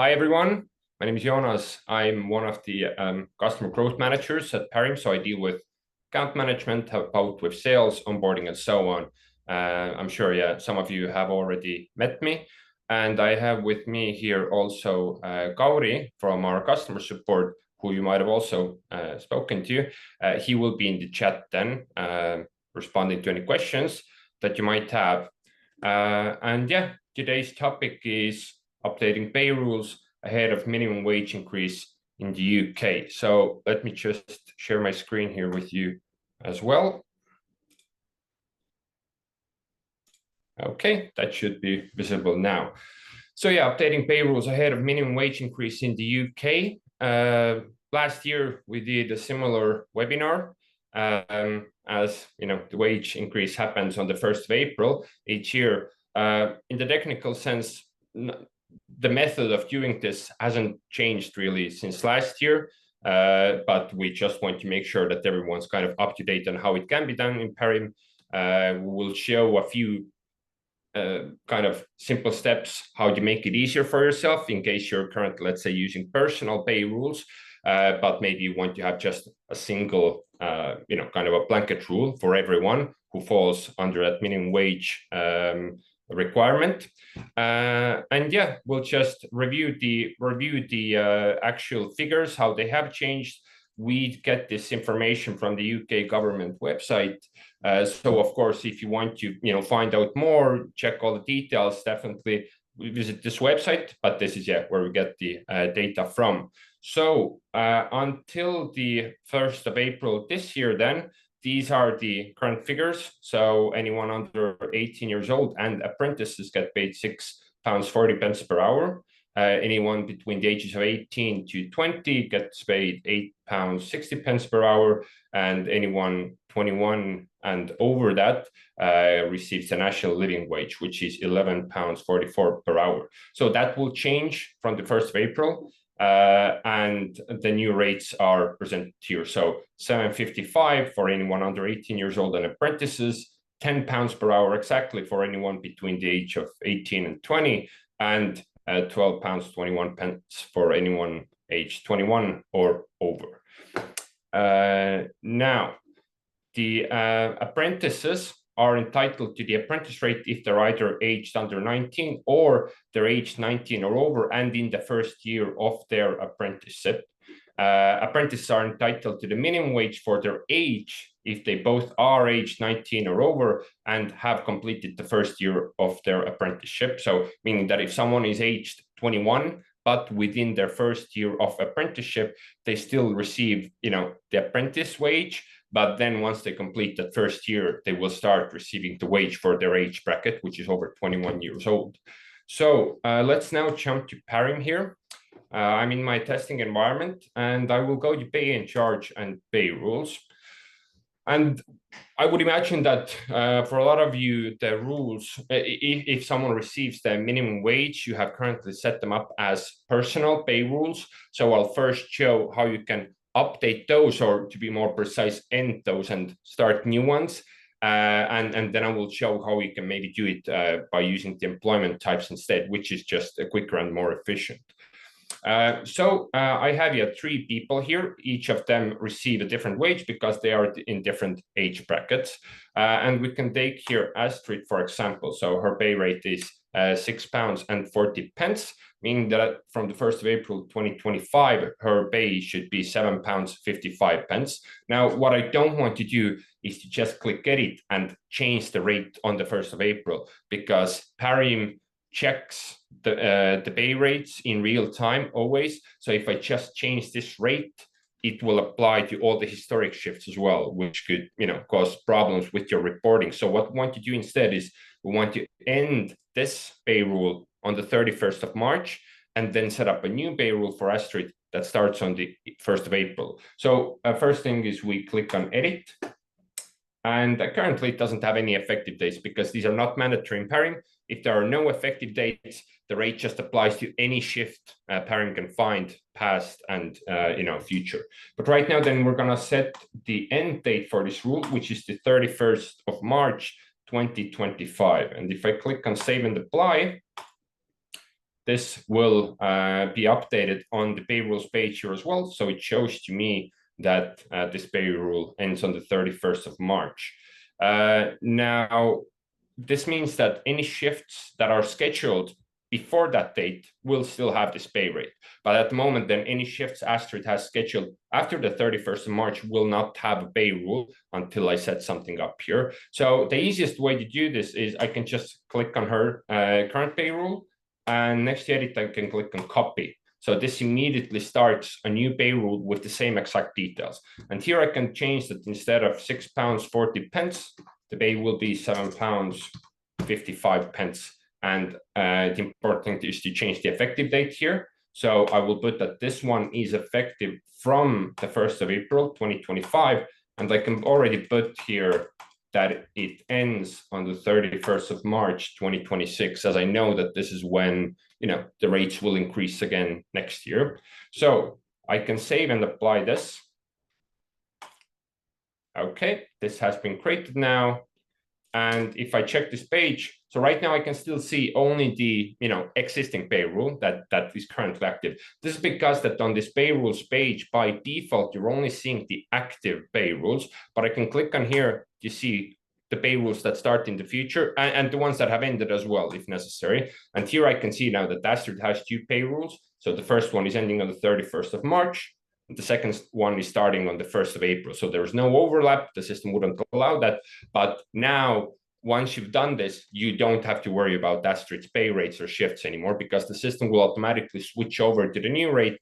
Hi, everyone. My name is Jonas. I'm one of the customer growth managers at PARiM. So I deal with account management, help out with sales, onboarding, and so on. I'm sure, yeah, some of you have already met me. And I have with me here also Kauri from our customer support, who you might have also spoken to. He will be in the chat then, responding to any questions that you might have. And yeah, today's topic is updating pay rules ahead of minimum wage increase in the UK. So let me just share my screen here with you as well. Okay, that should be visible now. So yeah, updating pay rules ahead of minimum wage increase in the UK. Last year, we did a similar webinar. As you know, the wage increase happens on the 1st of April each year. In the technical sense, the method of doing this hasn't changed really since last year, but we just want to make sure that everyone's kind of up to date on how it can be done in PARiM. We'll show a few kind of simple steps how to make it easier for yourself in case you're currently, let's say, using personal pay rules, but maybe you want to have just a single, kind of a blanket rule for everyone who falls under that minimum wage requirement. And yeah, we'll just review the actual figures, how they have changed. We get this information from the UK government website. So of course, if you want to find out more, check all the details, definitely visit this website. But this is where we get the data from. So until the 1st of April this year, then these are the current figures. So anyone under 18 years old and apprentices get paid £6.40 per hour. Anyone between the ages of 18 to 20 gets paid £8.60 per hour, and anyone 21 and over that receives a national living wage, which is £11.44 per hour. So that will change from the 1st of April. And the new rates are presented here. So £7.55 for anyone under 18 years old and apprentices, £10 per hour exactly for anyone between the age of 18 and 20, and £12.21 for anyone aged 21 or over. Now, the apprentices are entitled to the apprentice rate if they're either aged under 19 or they're aged 19 or over and in the first year of their apprenticeship. Apprentices are entitled to the minimum wage for their age if they both are aged 19 or over and have completed the first year of their apprenticeship. So meaning that if someone is aged 21, but within their first year of apprenticeship, they still receive, the apprentice wage. But then once they complete that first year, they will start receiving the wage for their age bracket, which is over 21 years old. So let's now jump to PARiM here. I'm in my testing environment, and I will go to pay and charge and pay rules. And I would imagine that for a lot of you, the rules, if someone receives the minimum wage, you have currently set them up as personal pay rules. So I'll first show how you can update those, or to be more precise, end those and start new ones. And then I will show how you can maybe do it by using the employment types instead, which is just quicker and more efficient. I have here 3 people here. Each of them receive a different wage because they are in different age brackets. And we can take here Astrid, for example. So her pay rate is £6.40, meaning that from the 1st of April 2025, her pay should be £7.55. Now, what I don't want to do is to just click edit and change the rate on the 1st of April, because PARiM checks the pay rates in real time always. So if I just change this rate, it will apply to all the historic shifts as well, which could cause problems with your reporting. So what we want to do instead is we want to end this pay rule on the 31st of March and then set up a new pay rule for Astrid that starts on the 1st of April. So first thing is we click on edit. And currently it doesn't have any effective dates because these are not mandatory in PARiM. If there are no effective dates, the rate just applies to any shift PARiM can find past and future. But right now, then we're going to set the end date for this rule, which is the 31st of March 2025. And if I click on save and apply, this will be updated on the payrolls page here as well. So it shows to me that this payroll ends on the 31st of March. Now, this means that any shifts that are scheduled before that date will still have this pay rate. But at the moment, then any shifts Astrid has scheduled after the 31st of March will not have a pay rule until I set something up here. So the easiest way to do this is I can just click on her current payroll, and next to edit, I can click on copy. So this immediately starts a new payroll with the same exact details. And here I can change that instead of £6.40, the pay will be £7.55. And the important thing is to change the effective date here. So I will put that this one is effective from the 1st of April, 2025. And I can already put here that it ends on the 31st of March, 2026, as I know that this is when, the rates will increase again next year. So I can save and apply this. Okay, this has been created now. And if I check this page, so right now I can still see only the existing payroll that is currently active. This is because that on this payrolls page, by default, you're only seeing the active payrolls, but I can click on here to see the payrolls that start in the future and the ones that have ended as well, if necessary. And here I can see now that Astrid has 2 payrolls. So the first one is ending on the 31st of March. The second one is starting on the 1st of April. So there's no overlap. The system wouldn't allow that. But now, once you've done this, you don't have to worry about Astrid's pay rates or shifts anymore, because the system will automatically switch over to the new rate,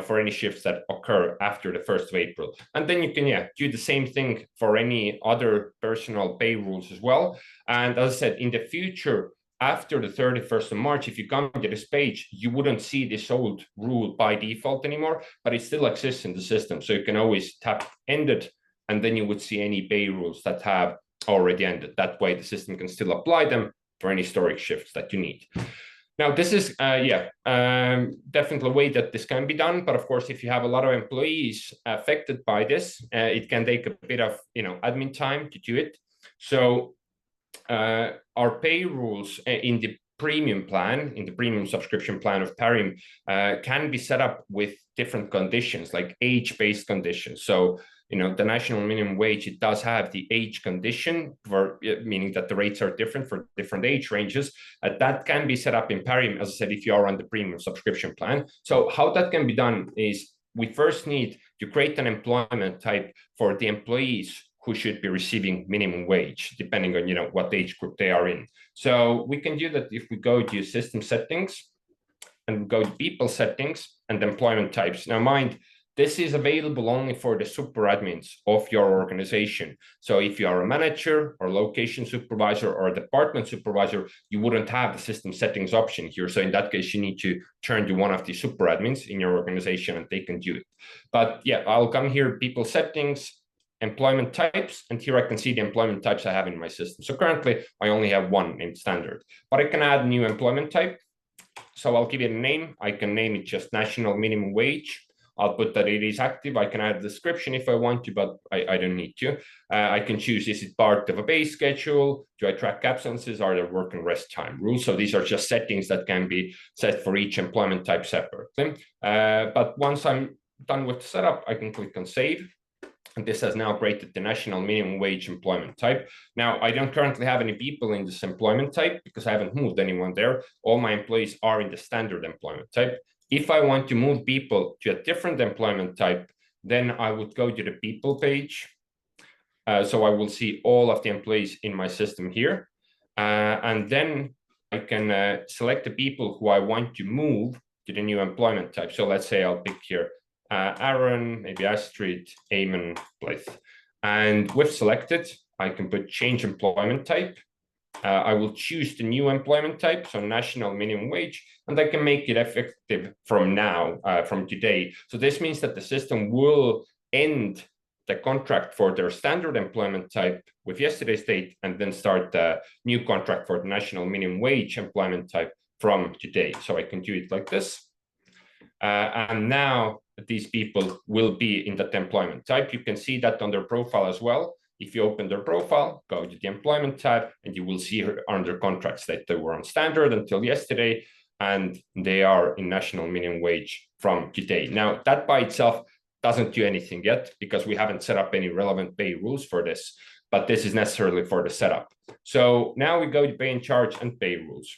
for any shifts that occur after the 1st of April. And then you can, do the same thing for any other personal payrolls as well. And as I said, in the future, after the 31st of March, if you come to this page, you wouldn't see this old rule by default anymore, but it still exists in the system. So you can always tap ended, and then you would see any payrolls that have already ended. That way the system can still apply them for any historic shifts that you need. Now, this is, definitely a way that this can be done. But of course, if you have a lot of employees affected by this, it can take a bit of, admin time to do it. So our payrolls in the premium plan, in the premium subscription plan of PARiM, can be set up with different conditions, like age-based conditions. So, the national minimum wage, it does have the age condition, for meaning that the rates are different for different age ranges. That can be set up in PARiM, as I said, if you are on the premium subscription plan. So how that can be done is we first need to create an employment type for the employees who should be receiving minimum wage, depending on what age group they are in. So we can do that if we go to system settings and we go to people settings and employment types. Now mind, this is available only for the super admins of your organization. So if you are a manager or location supervisor or a department supervisor, you wouldn't have the system settings option here. So in that case, you need to turn to one of the super admins in your organization and they can do it. But I'll come here, people settings, employment types, and here I can see the employment types I have in my system. So currently I only have one named standard, but I can add a new employment type. So I'll give it a name. I can name it just national minimum wage. I'll put that it is active. I can add a description if I want to, but I don't need to. I can choose, is it part of a base schedule? Do I track absences? Are there work and rest time rules? So these are just settings that can be set for each employment type separately. But once I'm done with the setup, I can click on save. And this has now created the national minimum wage employment type. Now, I don't currently have any people in this employment type because I haven't moved anyone there. All my employees are in the standard employment type. If I want to move people to a different employment type, then I would go to the people page. So I will see all of the employees in my system here. And then I can select the people who I want to move to the new employment type. So let's say I'll pick here Aaron, maybe Astrid, Eamon, Blythe. And with selected, I can put change employment type. I will choose the new employment type, so national minimum wage, and I can make it effective from now, from today. So this means that the system will end the contract for their standard employment type with yesterday's date and then start the new contract for the national minimum wage employment type from today. So I can do it like this. And now these people will be in that employment type. You can see that on their profile as well. If you open their profile, go to the employment tab, and you will see under contracts that they were on standard until yesterday. and they are in national minimum wage from today. Now, that by itself doesn't do anything yet because we haven't set up any relevant pay rules for this, but this is necessarily for the setup. So now we go to pay and charge and pay rules.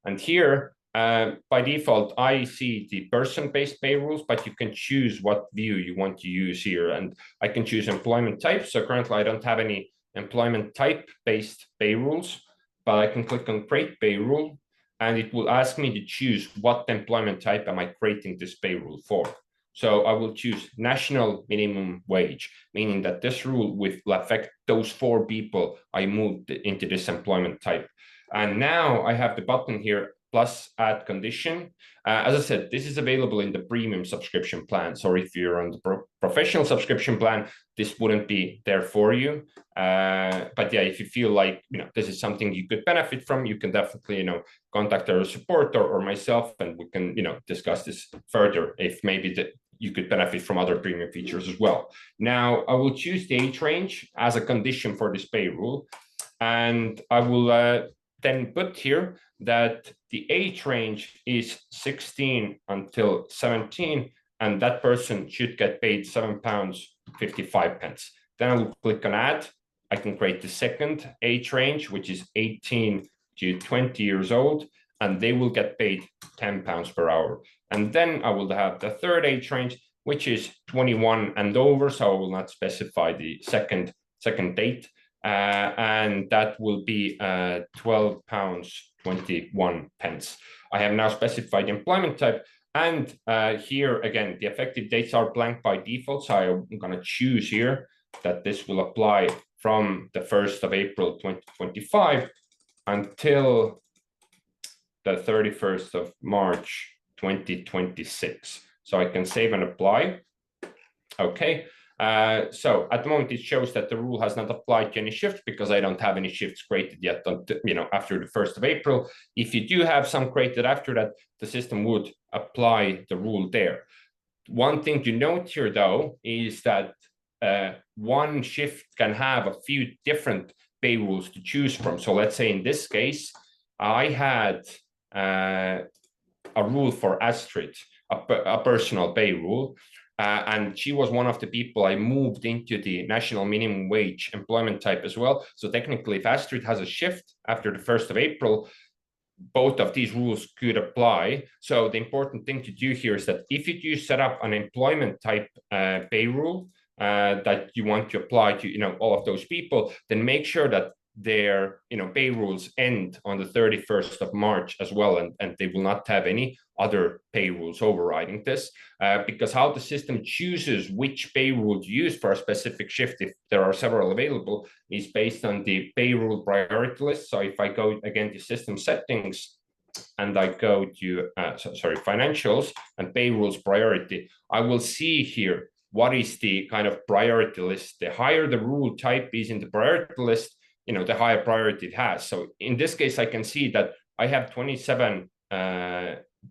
And here, by default, I see the person-based pay rules, but you can choose what view you want to use here. And I can choose employment type. So currently I don't have any employment type-based pay rules, but I can click on create pay rule, and it will ask me to choose what employment type am I creating this pay rule for. So I will choose national minimum wage, meaning that this rule will affect those 4 people I moved into this employment type. And now I have the button here, plus add condition. As I said, this is available in the premium subscription plan. So if you're on the professional subscription plan, this wouldn't be there for you. But yeah, if you feel like, this is something you could benefit from, you can definitely, contact our support or myself, and we can, discuss this further if maybe you could benefit from other premium features as well. Now, I will choose the age range as a condition for this pay rule. And I will then put here that the age range is 16 until 17, and that person should get paid £7.55. Then I will click on add. I can create the second age range, which is 18 to 20 years old, and they will get paid £10 per hour. And then I will have the third age range, which is 21 and over, so I will not specify the second date. And that will be £12.21. I have now specified employment type, and here again, the effective dates are blank by default, so I'm going to choose here that this will apply from the 1st of April 2025 until the 31st of March 2026. So I can save and apply. Okay. So at the moment, it shows that the rule has not applied to any shifts because I don't have any shifts created yet until, after the 1st of April. If you do have some created after that, the system would apply the rule there. One thing to note here, though, is that one shift can have a few different pay rules to choose from. So let's say in this case, I had a rule for Astrid, a personal pay rule. And she was one of the people I moved into the national minimum wage employment type as well. So technically, if Astrid has a shift after the 1st of April, both of these rules could apply. So the important thing to do here is that if you do set up an employment type pay rule that you want to apply to all of those people, then make sure that their pay rules end on the 31st of March as well, and they will not have any other pay rules overriding this, because how the system chooses which pay rule to use for a specific shift, if there are several available, is based on the pay rule priority list. So if I go again to system settings and I go to financials and pay rules priority, I will see here what is the kind of priority list. The higher the rule type is in the priority list, the higher priority it has. So in this case, I can see that I have 27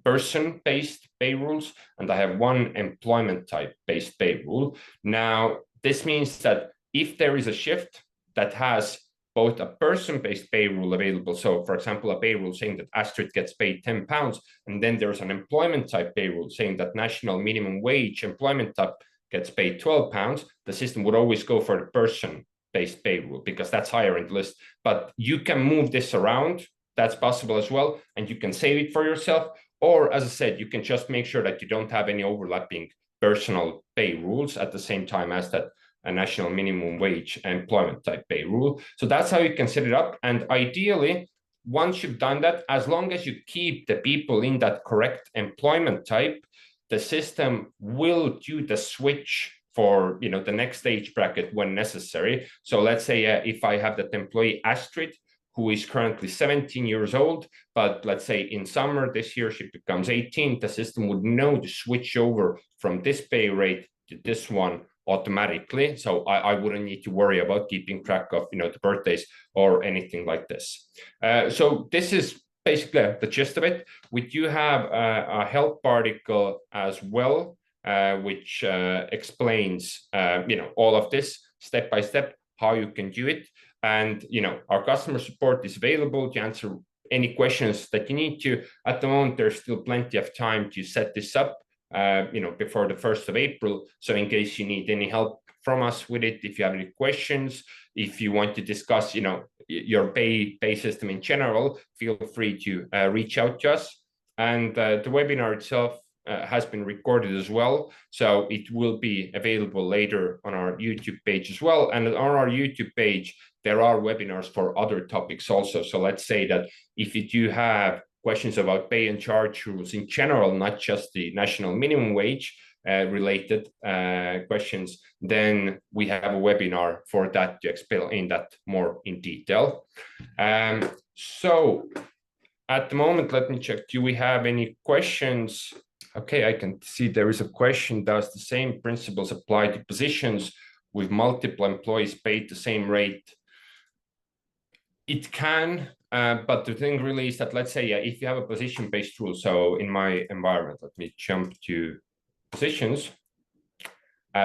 person-based pay rules, and I have 1 employment type-based pay rule. Now, this means that if there is a shift that has both a person-based pay rule available, so for example, a pay rule saying that Astrid gets paid £10, and then there's an employment type pay rule saying that national minimum wage employment type gets paid £12, the system would always go for the person-based pay rule because that's higher in the list. But you can move this around. That's possible as well, and you can save it for yourself. Or, as I said, you can just make sure that you don't have any overlapping personal pay rules at the same time as that a national minimum wage employment type pay rule. So that's how you can set it up. And ideally, once you've done that, as long as you keep the people in that correct employment type, the system will do the switch for the next age bracket when necessary. So let's say if I have that employee Astrid, who is currently 17 years old, but let's say in summer this year she becomes 18, the system would know to switch over from this pay rate to this one automatically. So I wouldn't need to worry about keeping track of the birthdays or anything like this. So this is basically the gist of it. We do have a help article as well, which explains all of this step by step, how you can do it. And our customer support is available to answer any questions that you need to. At the moment, there's still plenty of time to set this up, before the 1st of April. So in case you need any help from us with it, if you have any questions, if you want to discuss, your pay system in general, feel free to reach out to us. And the webinar itself has been recorded as well, so it will be available later on our YouTube page as well. And on our YouTube page, there are webinars for other topics also. So let's say that if you do have questions about pay and charge rules in general, not just the national minimum wage related questions, then we have a webinar for that to explain that more in detail. So at the moment, let me check. Do we have any questions? Okay, I can see there is a question. Does the same principles apply to positions with multiple employees paid the same rate? It can, but the thing really is that, let's say, if you have a position-based rule, so in my environment, let me jump to positions.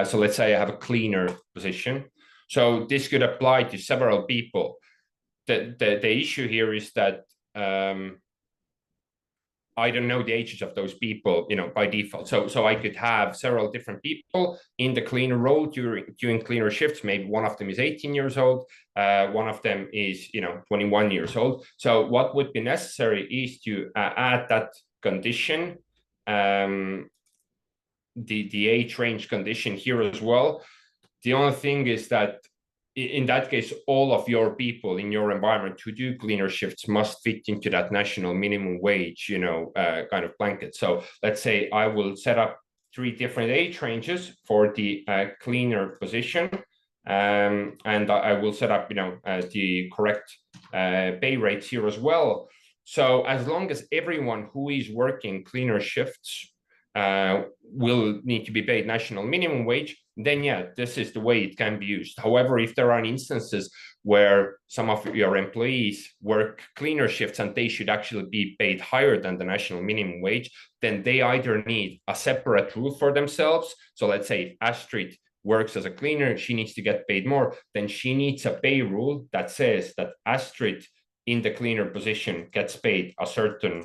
So let's say I have a cleaner position. So this could apply to several people. The issue here is that I don't know the ages of those people, by default. So I could have several different people in the cleaner role during cleaner shifts. Maybe one of them is 18 years old, one of them is 21 years old. So what would be necessary is to add that condition, the age range condition here as well. The only thing is that in that case, all of your people in your environment who do cleaner shifts must fit into that national minimum wage, kind of blanket. So let's say I will set up 3 different age ranges for the cleaner position, and I will set up, the correct pay rates here as well. So as long as everyone who is working cleaner shifts will need to be paid national minimum wage, then this is the way it can be used. However, if there are instances where some of your employees work cleaner shifts and they should actually be paid higher than the national minimum wage, then they either need a separate rule for themselves. So let's say if Astrid works as a cleaner, she needs to get paid more, then she needs a pay rule that says that Astrid in the cleaner position gets paid a certain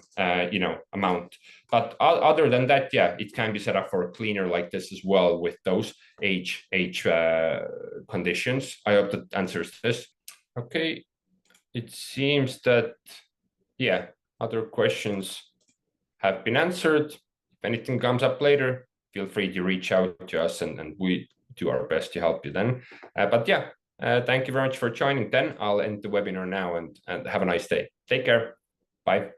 amount. But other than that, it can be set up for a cleaner like this as well with those age conditions. I hope that answers this. Okay, it seems that other questions have been answered. If anything comes up later, feel free to reach out to us, and we do our best to help you then. Thank you very much for joining then. I'll end the webinar now, and have a nice day. Take care. Bye.